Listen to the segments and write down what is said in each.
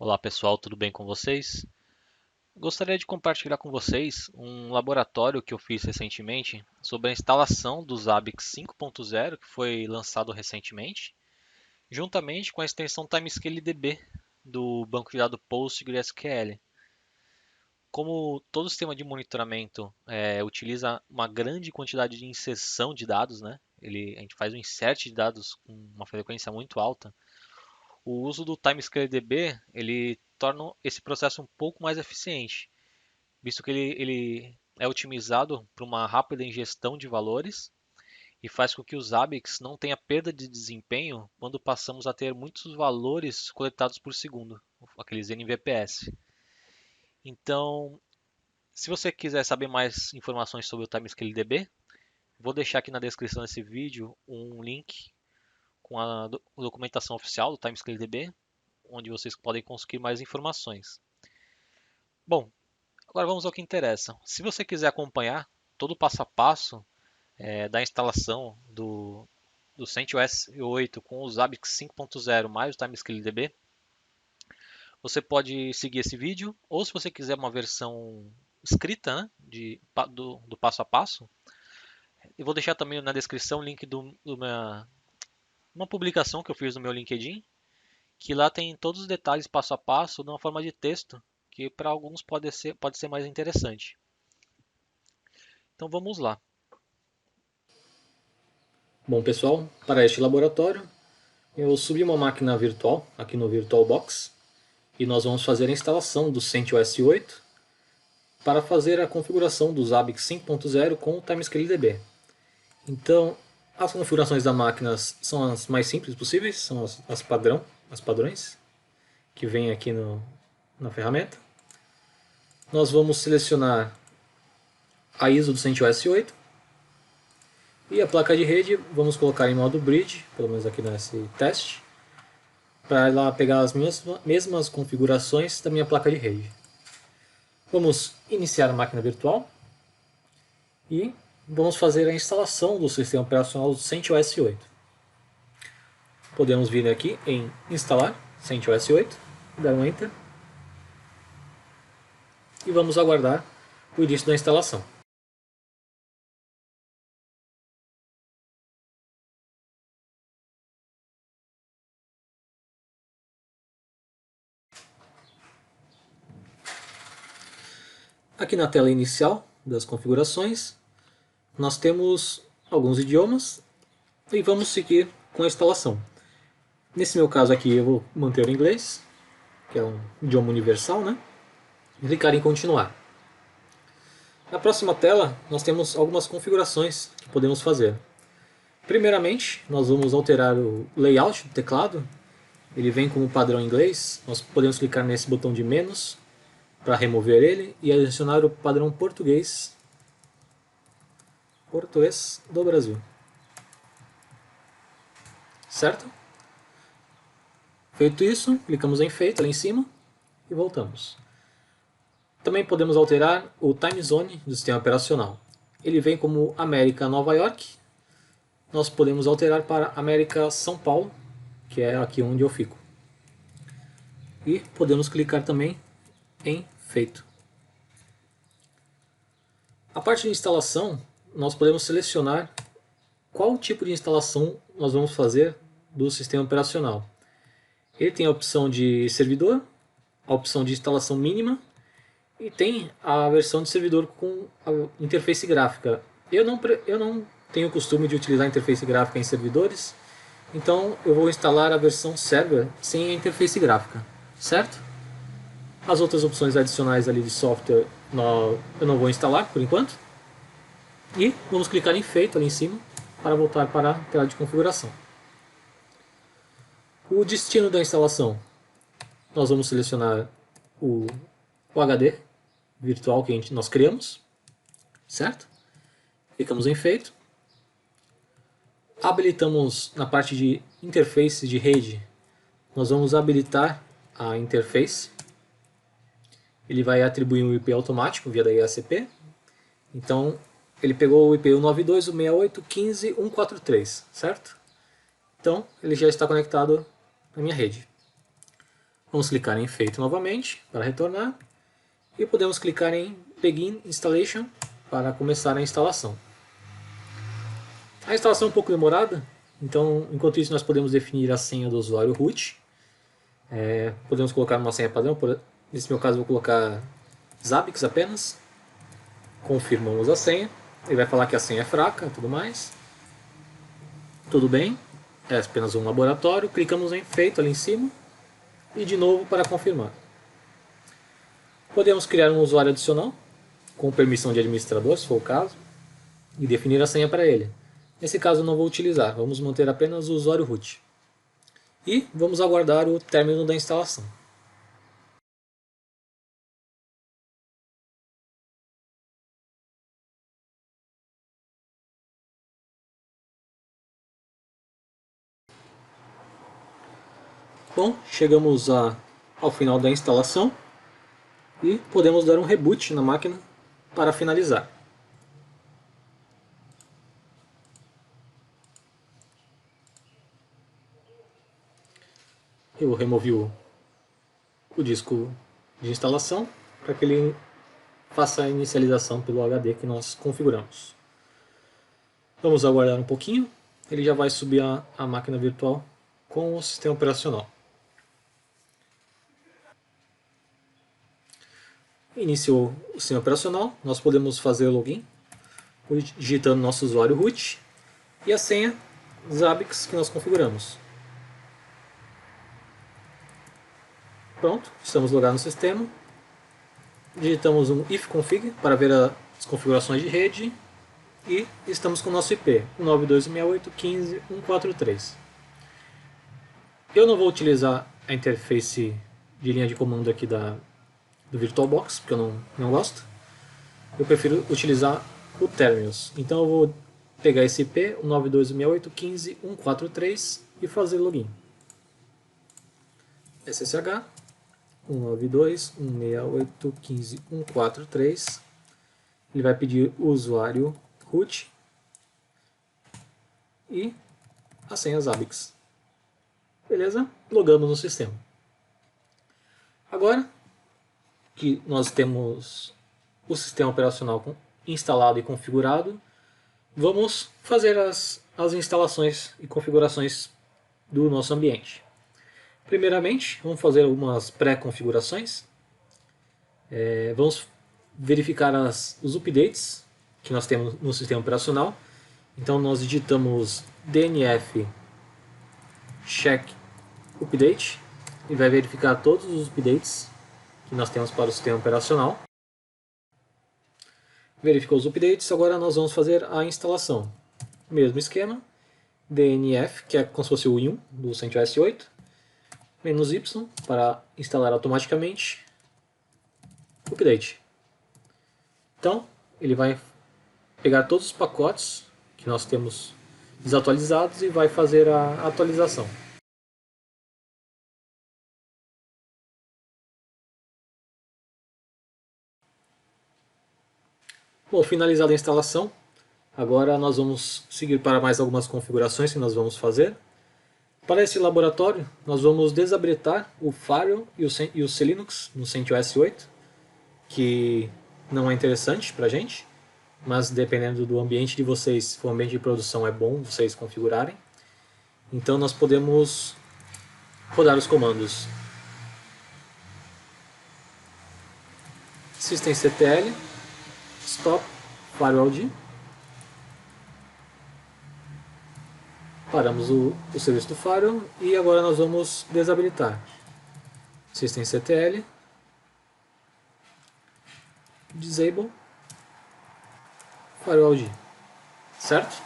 Olá pessoal, tudo bem com vocês? Gostaria de compartilhar com vocês um laboratório que eu fiz recentemente sobre a instalação do Zabbix 5.0, que foi lançado recentemente, juntamente com a extensão TimescaleDB do banco de dados PostgreSQL. Como todo sistema de monitoramento utiliza uma grande quantidade de inserção de dados, né? A gente faz um insert de dados com uma frequência muito alta. O uso do TimescaleDB ele torna esse processo um pouco mais eficiente, visto que ele é otimizado para uma rápida ingestão de valores e faz com que os ABICs não tenha perda de desempenho quando passamos a ter muitos valores coletados por segundo, aqueles NVPS. Então, se você quiser saber mais informações sobre o TimescaleDB, vou deixar aqui na descrição desse vídeo um link com a documentação oficial do TimescaleDB, onde vocês podem conseguir mais informações. Bom, agora vamos ao que interessa. Se você quiser acompanhar todo o passo a passo da instalação do CentOS 8 com o Zabbix 5.0 mais o TimescaleDB, você pode seguir esse vídeo, ou se você quiser uma versão escrita, né, do passo a passo, eu vou deixar também na descrição o link uma publicação que eu fiz no meu LinkedIn, que lá tem todos os detalhes passo a passo de uma forma de texto, que para alguns pode ser mais interessante. Então vamos lá. Bom, pessoal, para este laboratório eu subi uma máquina virtual aqui no VirtualBox e nós vamos fazer a instalação do CentOS 8 para fazer a configuração do Zabbix 5.0 com o TimescaleDB. Então, as configurações da máquina são as mais simples possíveis, são as padrões que vem aqui na ferramenta. Nós vamos selecionar a ISO do CentOS 8 e a placa de rede vamos colocar em modo bridge, pelo menos aqui nesse teste, para ela pegar as mesmas configurações da minha placa de rede. Vamos iniciar a máquina virtual e vamos fazer a instalação do sistema operacional do CentOS 8. Podemos vir aqui em instalar CentOS 8, dar um Enter e vamos aguardar o início da instalação. Aqui na tela inicial das configurações, nós temos alguns idiomas e vamos seguir com a instalação. Nesse meu caso aqui eu vou manter o inglês, que é um idioma universal, né? E clicar em continuar. Na próxima tela nós temos algumas configurações que podemos fazer. Primeiramente, nós vamos alterar o layout do teclado. Ele vem como padrão em inglês. Nós podemos clicar nesse botão de menos para remover ele e adicionar o padrão português do Brasil. Certo? Feito isso, clicamos em feito ali em cima e voltamos. Também podemos alterar o time zone do sistema operacional. Ele vem como América Nova York. Nós podemos alterar para América São Paulo, que é aqui onde eu fico. E podemos clicar também em feito. A parte de instalação, nós podemos selecionar qual tipo de instalação nós vamos fazer do sistema operacional. Ele tem a opção de servidor, a opção de instalação mínima e tem a versão de servidor com a interface gráfica. Eu não tenho o costume de utilizar a interface gráfica em servidores, então eu vou instalar a versão server sem a interface gráfica, certo? As outras opções adicionais ali de software eu não vou instalar por enquanto. E vamos clicar em feito ali em cima para voltar para a tela de configuração. O destino da instalação, nós vamos selecionar o HD virtual que nós criamos, certo? Clicamos em feito. Habilitamos na parte de interface de rede, nós vamos habilitar a interface. Ele vai atribuir um IP automático via da IACP. Então, ele pegou o IP 192.168.15.143, certo? Então, ele já está conectado na minha rede. Vamos clicar em Feito novamente para retornar e podemos clicar em Begin Installation para começar a instalação. A instalação é um pouco demorada, então enquanto isso nós podemos definir a senha do usuário root. Podemos colocar uma senha padrão, nesse meu caso vou colocar Zabbix apenas. Confirmamos a senha, ele vai falar que a senha é fraca e tudo mais. Tudo bem, é apenas um laboratório, clicamos em Feito ali em cima e de novo para confirmar. Podemos criar um usuário adicional, com permissão de administrador, se for o caso, e definir a senha para ele. Nesse caso eu não vou utilizar, vamos manter apenas o usuário root. E vamos aguardar o término da instalação. Bom, chegamos ao final da instalação e podemos dar um reboot na máquina para finalizar. Eu removi o disco de instalação para que ele faça a inicialização pelo HD que nós configuramos. Vamos aguardar um pouquinho, ele já vai subir a máquina virtual com o sistema operacional. Iniciou o sistema operacional, nós podemos fazer o login digitando nosso usuário root e a senha Zabbix que nós configuramos. Pronto, estamos logados no sistema. Digitamos um ifconfig para ver as configurações de rede e estamos com o nosso IP, 92.68.15.143. Eu não vou utilizar a interface de linha de comando aqui do VirtualBox, porque eu não gosto. Eu prefiro utilizar o Terminus. Então eu vou pegar esse IP, 92.68.15.143 e fazer login. SSH 192.168.15.143. Ele vai pedir o usuário root e a senha Zabbix. Beleza? Logamos no sistema. Agora que nós temos o sistema operacional instalado e configurado, vamos fazer as instalações e configurações do nosso ambiente. Primeiramente, vamos fazer algumas pré-configurações. Vamos verificar os updates que nós temos no sistema operacional. Então nós digitamos dnf check update e vai verificar todos os updates que nós temos para o sistema operacional. Verificou os updates, agora nós vamos fazer a instalação. Mesmo esquema, dnf, que é como se fosse o Win do CentOS 8, -y para instalar automaticamente update. Então, ele vai pegar todos os pacotes que nós temos desatualizados e vai fazer a atualização. Bom, finalizada a instalação, agora nós vamos seguir para mais algumas configurações que nós vamos fazer. Para esse laboratório, nós vamos desabilitar o Firewall e o Linux no CentOS 8, que não é interessante para a gente, mas dependendo do ambiente de vocês, se for um ambiente de produção, é bom vocês configurarem. Então nós podemos rodar os comandos systemctl stop firewall. Paramos o serviço do firewall e agora nós vamos desabilitar systemctl disable firewall, certo?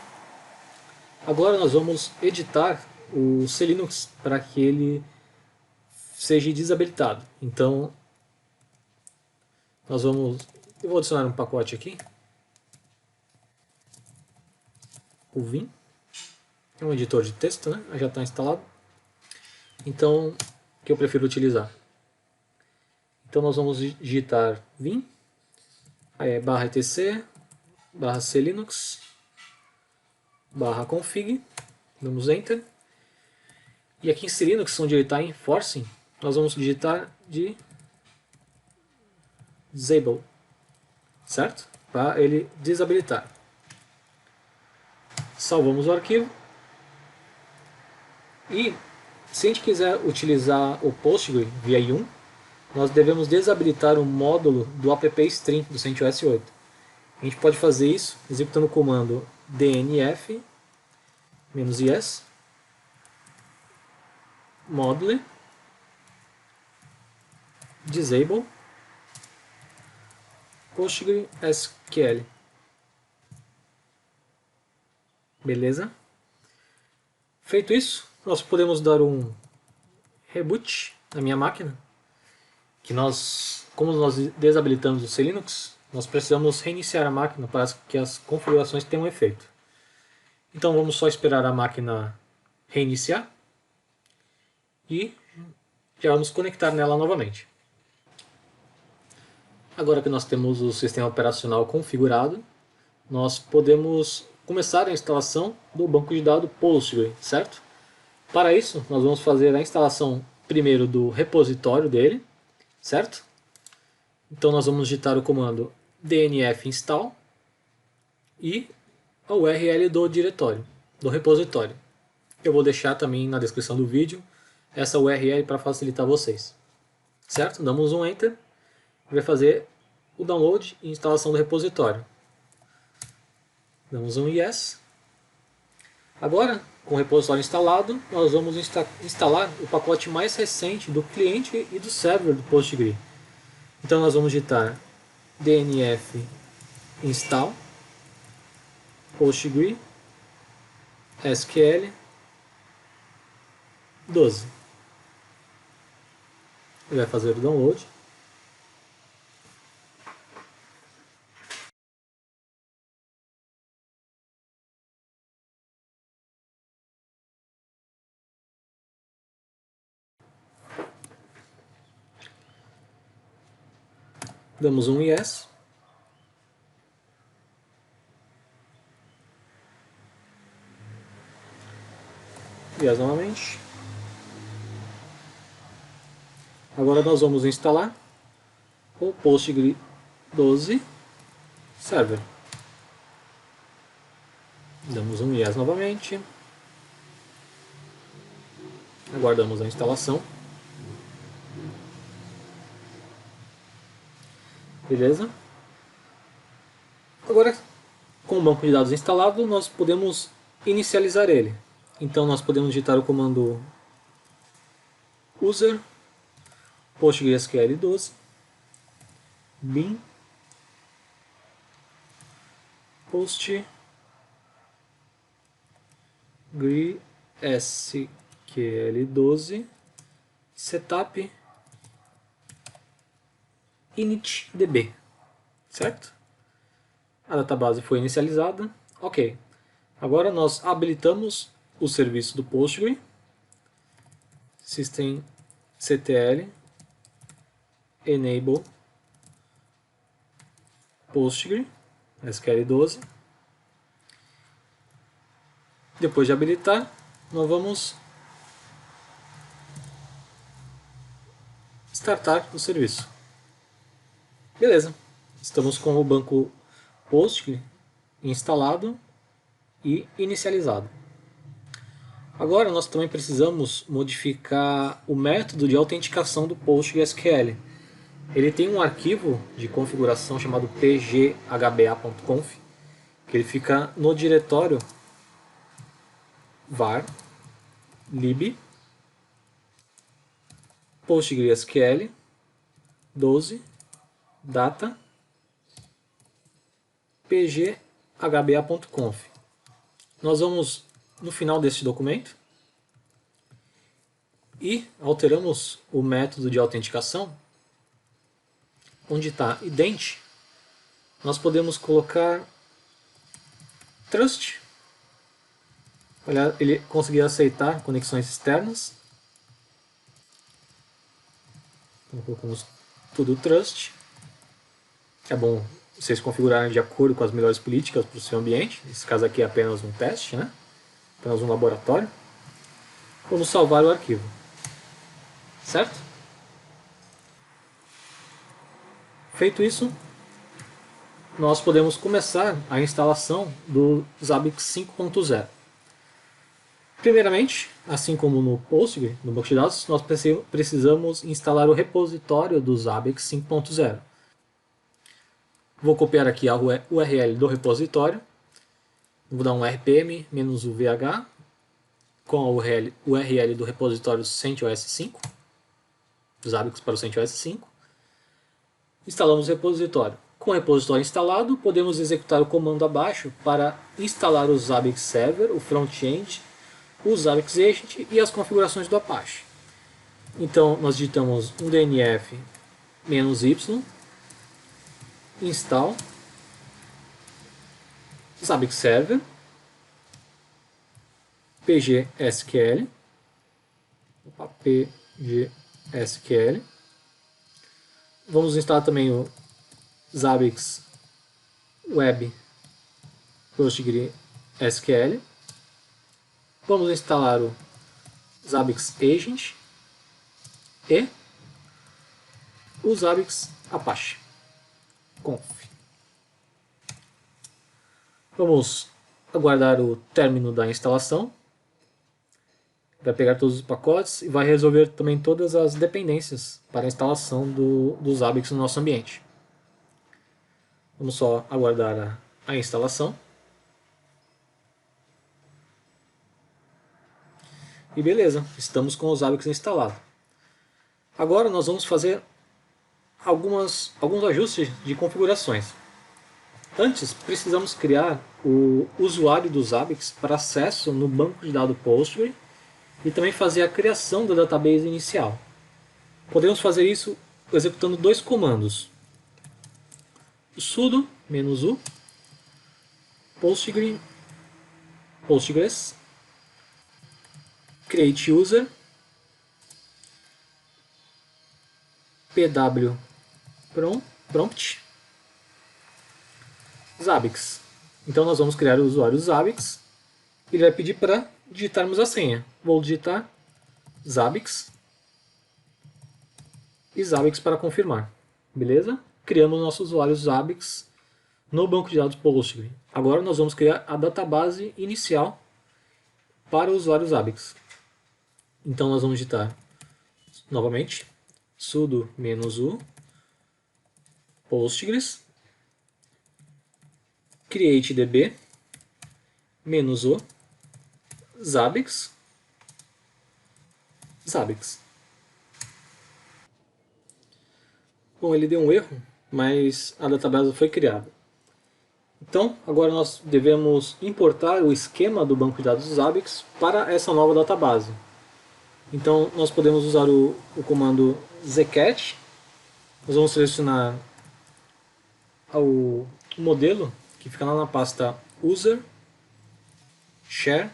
Agora nós vamos editar o Linux para que ele seja desabilitado. Então eu vou adicionar um pacote aqui, o Vim, é um editor de texto, né? Já está instalado. Então, que eu prefiro utilizar. Então nós vamos digitar vim /etc /clinux /config, damos enter. E aqui em Linux, onde ele está em forcing, nós vamos digitar disable, certo? Para ele desabilitar. Salvamos o arquivo. E se a gente quiser utilizar o Postgre via I1, nós devemos desabilitar o módulo do appstream do CentOS 8. A gente pode fazer isso executando o comando dnf -is module disable PostgreSQL. Beleza? Feito isso, nós podemos dar um reboot na minha máquina, que como nós desabilitamos o Linux, nós precisamos reiniciar a máquina para que as configurações tenham efeito. Então vamos só esperar a máquina reiniciar e já vamos conectar nela novamente. Agora que nós temos o sistema operacional configurado, nós podemos começar a instalação do banco de dados Postgre, certo? Para isso, nós vamos fazer a instalação primeiro do repositório dele, certo? Então nós vamos digitar o comando dnf install e a URL do diretório, do repositório. Eu vou deixar também na descrição do vídeo essa URL para facilitar vocês. Certo? Damos um Enter e vai fazer o download e instalação do repositório. Damos um Yes. Agora, com o repositório instalado, nós vamos instalar o pacote mais recente do cliente e do server do Postgre. Então nós vamos digitar dnf install Postgre SQL 12. Ele vai fazer o download. Damos um Yes. Yes novamente. Agora nós vamos instalar o Postgre 12 Server. Damos um Yes novamente. Aguardamos a instalação. Beleza? Agora, com o banco de dados instalado, nós podemos inicializar ele. Então nós podemos digitar o comando user PostgreSQL 12 bin PostgreSQL 12 setup initdb, certo? A database foi inicializada. Ok. Agora nós habilitamos o serviço do Postgre, systemctl enable Postgre SQL 12. Depois de habilitar, nós vamos startar o serviço. Beleza, estamos com o banco Postgre instalado e inicializado. Agora nós também precisamos modificar o método de autenticação do PostgreSQL. Ele tem um arquivo de configuração chamado pghba.conf, que ele fica no diretório var lib PostgreSQL 12 data pghba.conf. Nós vamos no final deste documento e alteramos o método de autenticação. Onde está ident, nós podemos colocar trust. Olha, ele conseguir aceitar conexões externas. Então colocamos tudo trust. É bom vocês configurarem de acordo com as melhores políticas para o seu ambiente. Nesse caso aqui é apenas um teste, né? Apenas um laboratório. Vamos salvar o arquivo. Certo? Feito isso, nós podemos começar a instalação do Zabbix 5.0. Primeiramente, assim como no Postgre, no banco de dados, nós precisamos instalar o repositório do Zabbix 5.0. Vou copiar aqui a URL do repositório. Vou dar um rpm-uvh com a URL do repositório CentOS 5, Zabbix para o CentOS 5. Instalamos o repositório. Com o repositório instalado, podemos executar o comando abaixo para instalar o Zabbix Server, o front-end, o Zabbix Agent e as configurações do Apache. Então, nós digitamos um dnf -y install Zabbix Server pgsql pgsql. Vamos instalar também o Zabbix Web PostgreSQL. Vamos instalar o Zabbix Agent e o Zabbix Apache Conf. Vamos aguardar o término da instalação. Vai pegar todos os pacotes e vai resolver também todas as dependências para a instalação do Zabbix no nosso ambiente. Vamos só aguardar a instalação. E beleza, estamos com o Zabbix instalado. Agora nós vamos fazer alguns ajustes de configurações. Antes, precisamos criar o usuário do Zabbix para acesso no banco de dados Postgre e também fazer a criação da database inicial. Podemos fazer isso executando dois comandos. O sudo -u postgres create user pw prompt Zabbix. Então nós vamos criar o usuário Zabbix. Ele vai pedir para digitarmos a senha. Vou digitar Zabbix e Zabbix para confirmar. Beleza? Criamos nosso usuário Zabbix no banco de dados Postgre. Agora nós vamos criar a database inicial para o usuário Zabbix. Então nós vamos digitar novamente sudo -u postgres create db -o Zabbix. Bom, ele deu um erro, mas a database foi criada. Então, agora nós devemos importar o esquema do banco de dados Zabbix para essa nova database. Então, nós podemos usar o comando zcat. Nós vamos selecionar o modelo que fica lá na pasta user share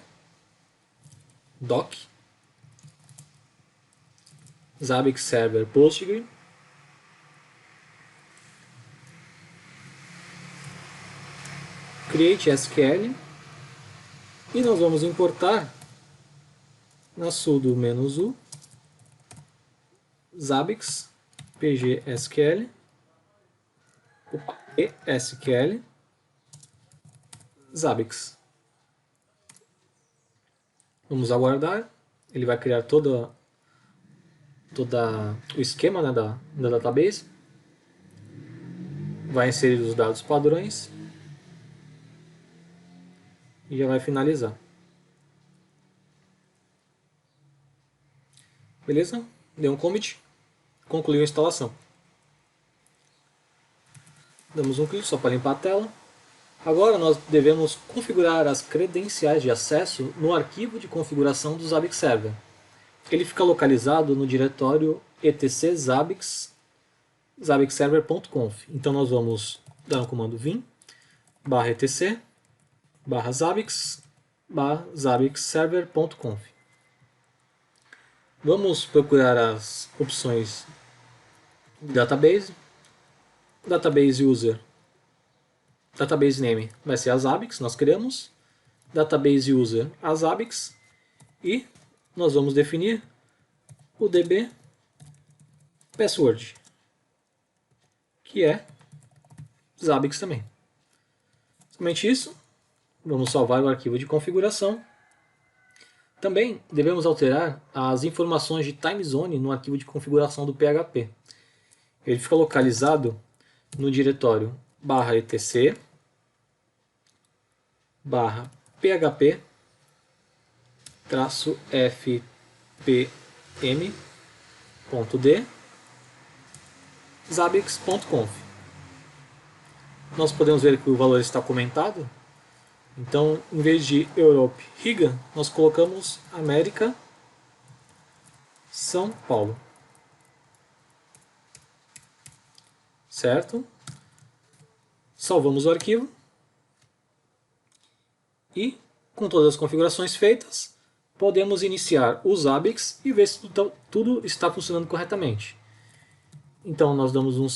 doc Zabbix server Postgre. Create SQL e nós vamos importar na sudo -u Zabbix pgsql esql Zabbix. Vamos aguardar, ele vai criar todo o esquema, né, da database, vai inserir os dados padrões e já vai finalizar. Beleza? Deu um commit, concluiu a instalação. Damos um clique só para limpar a tela. Agora nós devemos configurar as credenciais de acesso no arquivo de configuração do Zabbix Server. Ele fica localizado no diretório etc zabbix zabbixserver.conf. Então nós vamos dar o comando vim /etc /zabbix zabbixserver.conf. Vamos procurar as opções de database. Database user, database name vai ser a Zabbix, nós criamos. Database user a Zabbix e nós vamos definir o db password, que é Zabbix também. Somente isso. Vamos salvar o arquivo de configuração. Também devemos alterar as informações de time zone no arquivo de configuração do PHP. Ele fica localizado no diretório /etc /php -fpm.d zabbix.conf. Nós podemos ver que o valor está comentado. Então, em vez de Europe Riga, nós colocamos América São Paulo. Certo? Salvamos o arquivo. E, com todas as configurações feitas, podemos iniciar o Zabbix e ver se tudo está funcionando corretamente. Então, nós damos um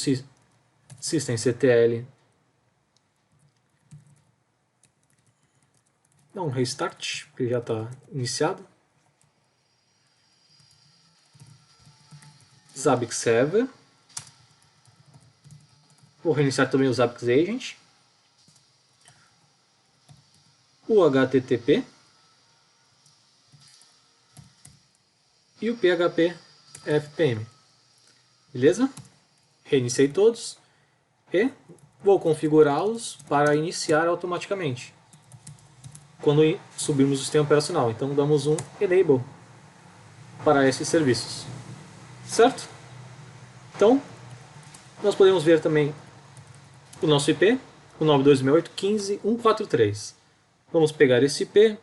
systemctl, dá um restart, porque já está iniciado. Zabbix Server. Vou reiniciar também o Zabbix Agent. O HTTP e o PHP FPM. Beleza? Reiniciei todos e vou configurá-los para iniciar automaticamente quando subirmos o sistema operacional. Então damos um Enable para esses serviços. Certo? Então, nós podemos ver também o nosso IP, o 9.268.15.143. Vamos pegar esse IP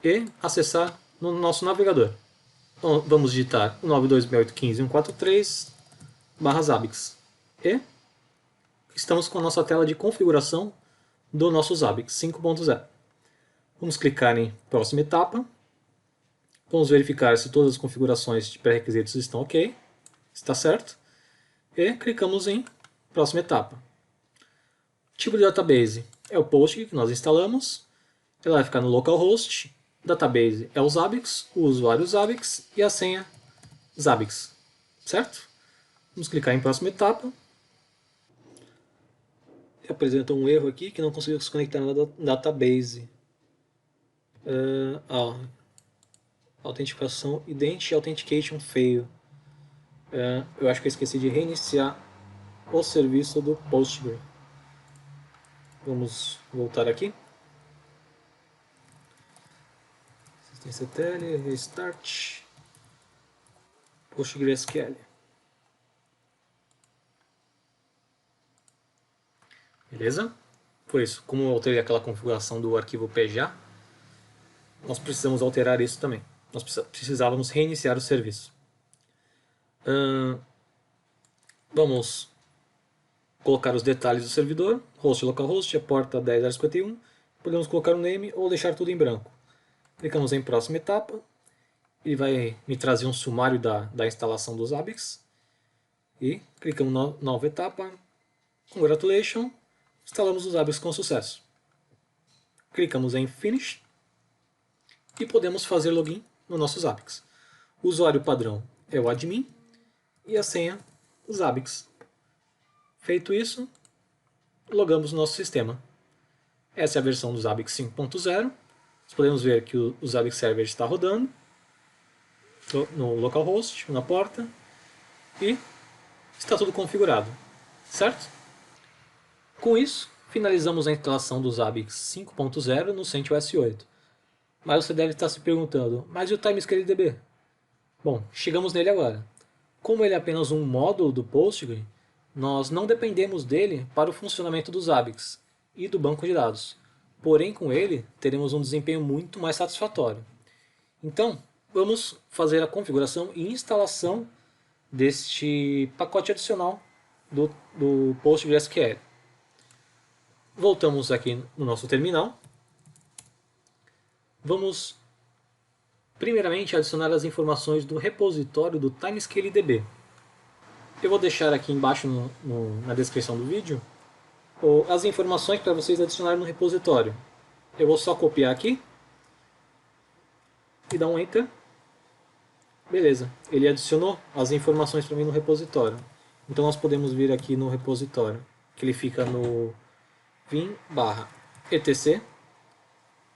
e acessar no nosso navegador. Então, vamos digitar o 9.268.15.143/Zabbix. E estamos com a nossa tela de configuração do nosso Zabbix 5.0. Vamos clicar em próxima etapa. Vamos verificar se todas as configurações de pré-requisitos estão ok. Está certo. E clicamos em próxima etapa. Tipo de database é o Postgre que nós instalamos. Ele vai ficar no localhost. Database é o Zabbix, o usuário Zabbix e a senha Zabbix. Certo? Vamos clicar em próxima etapa. Ele apresenta um erro aqui que não conseguiu se conectar na database. Autenticação Identity Authentication Fail. Eu acho que eu esqueci de reiniciar o serviço do Postgre. Vamos voltar aqui. Systemctl, restart, PostgreSQL. Beleza? Por isso, como eu alterei aquela configuração do arquivo PGA, nós precisamos alterar isso também. Nós precisávamos reiniciar o serviço. Vamos colocar os detalhes do servidor, host localhost, a porta 10.051. Podemos colocar um name ou deixar tudo em branco. Clicamos em próxima etapa. Ele vai me trazer um sumário da instalação dos Zabbix. E clicamos na nova etapa. Congratulations! Instalamos os Zabbix com sucesso. Clicamos em Finish. E podemos fazer login no nosso Zabbix. O usuário padrão é o admin. E a senha, Zabbix. Feito isso, logamos no nosso sistema. Essa é a versão do Zabbix 5.0. Nós podemos ver que o Zabbix Server está rodando no localhost, na porta, e está tudo configurado, certo? Com isso, finalizamos a instalação do Zabbix 5.0 no CentOS 8. Mas você deve estar se perguntando, mas e o TimescaleDB? Bom, chegamos nele agora. Como ele é apenas um módulo do Postgre, nós não dependemos dele para o funcionamento do Zabbix e do banco de dados. Porém, com ele, teremos um desempenho muito mais satisfatório. Então, vamos fazer a configuração e instalação deste pacote adicional do PostgreSQL. Voltamos aqui no nosso terminal. Vamos, primeiramente, adicionar as informações do repositório do TimescaleDB. Eu vou deixar aqui embaixo na descrição do vídeo as informações para vocês adicionarem no repositório. Eu vou só copiar aqui e dar um Enter. Beleza, ele adicionou as informações para mim no repositório. Então nós podemos vir aqui no repositório, que ele fica no vim barra etc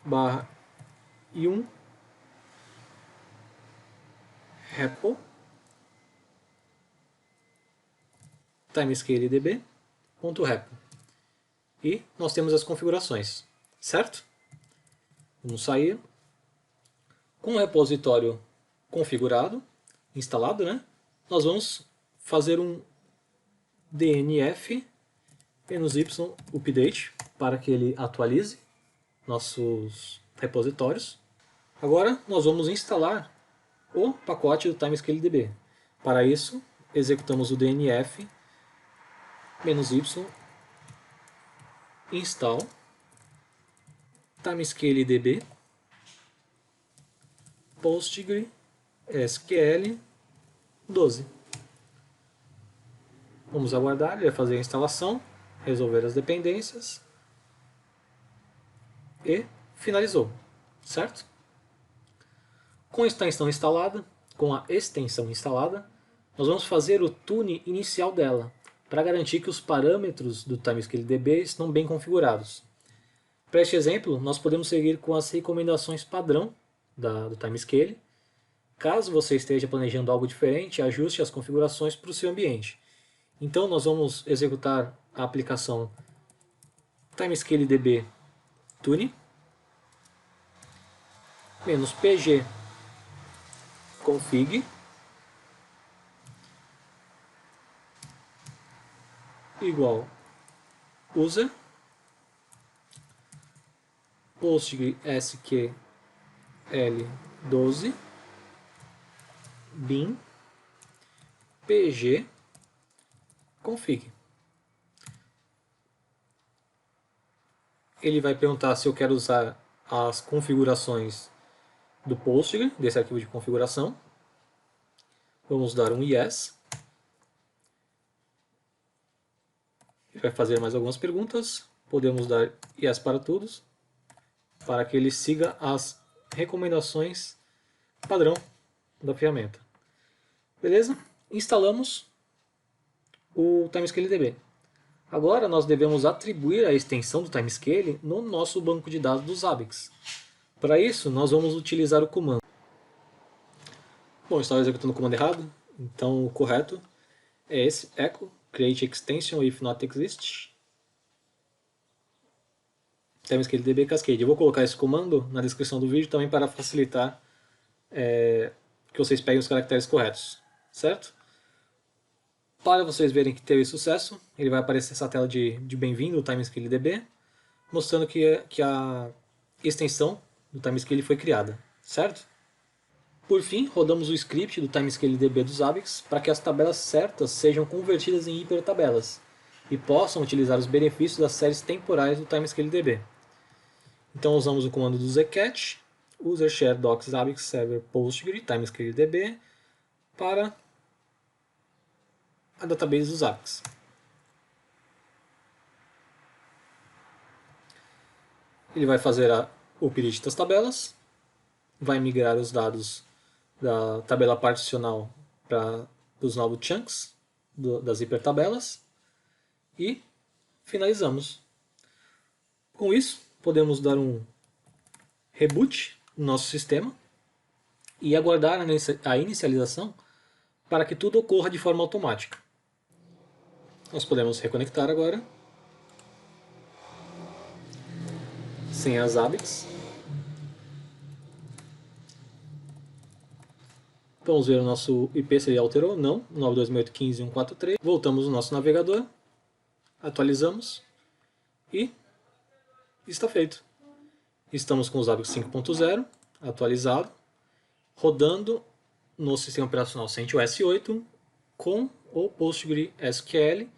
barra yum repo timescaledb.repo. E nós temos as configurações, certo? Vamos sair. Com o repositório configurado, instalado, né? Nós vamos fazer um dnf "-y update para que ele atualize nossos repositórios. Agora nós vamos instalar o pacote do timescaledb. Para isso, executamos o dnf "-y install timescaledb PostgreSQL 12. Vamos aguardar, ele vai fazer a instalação, resolver as dependências e finalizou, certo? Com a extensão instalada, nós vamos fazer o tune inicial dela, para garantir que os parâmetros do timescaledb estão bem configurados. Para este exemplo, nós podemos seguir com as recomendações padrão do timescale. Caso você esteja planejando algo diferente, ajuste as configurações para o seu ambiente. Então nós vamos executar a aplicação timescaledb tune -pg config igual user PostgreSQL 12 bin pg config. Ele vai perguntar se eu quero usar as configurações do Postgre, desse arquivo de configuração. Vamos dar um yes. Ele vai fazer mais algumas perguntas. Podemos dar yes para todos, para que ele siga as recomendações padrão da ferramenta. Beleza? Instalamos o timescaledb. Agora nós devemos atribuir a extensão do timescale no nosso banco de dados dos Zabbix. Para isso, nós vamos utilizar o comando. Bom, eu estava executando o comando errado, então o correto é esse, echo create extension if not exist timescaledb cascade. Eu vou colocar esse comando na descrição do vídeo também para facilitar que vocês peguem os caracteres corretos, certo? Para vocês verem que teve sucesso, ele vai aparecer essa tela de bem-vindo, o timescaledb, mostrando que a extensão do timescale foi criada, certo? Por fim, rodamos o script do timescaledb dos Zabbix para que as tabelas certas sejam convertidas em hipertabelas e possam utilizar os benefícios das séries temporais do timescaledb. Então usamos o comando do zcat, user share docs zabbix server postgre timescaledb para a database dos Zabbix. Ele vai fazer o update das tabelas, vai migrar os dados da tabela particional para os novos chunks das hipertabelas e finalizamos. Com isso, podemos dar um reboot no nosso sistema e aguardar a inicialização para que tudo ocorra de forma automática. Nós podemos reconectar agora. Senha Zabbix. Vamos ver o nosso IP se ele alterou. Não, 928.15.143. Voltamos no nosso navegador. Atualizamos. E está feito. Estamos com o Zabbix 5.0 atualizado, rodando no sistema operacional CentOS 8 com o PostgreSQL,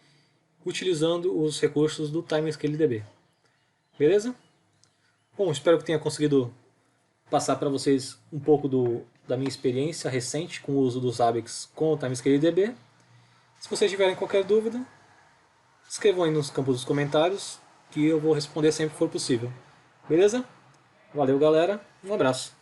utilizando os recursos do timescaledb. Beleza? Bom, espero que tenha conseguido passar para vocês um pouco da minha experiência recente com o uso dos Zabbix com o timescaledb. Se vocês tiverem qualquer dúvida, escrevam aí nos campos dos comentários que eu vou responder sempre que for possível. Beleza? Valeu, galera. Um abraço.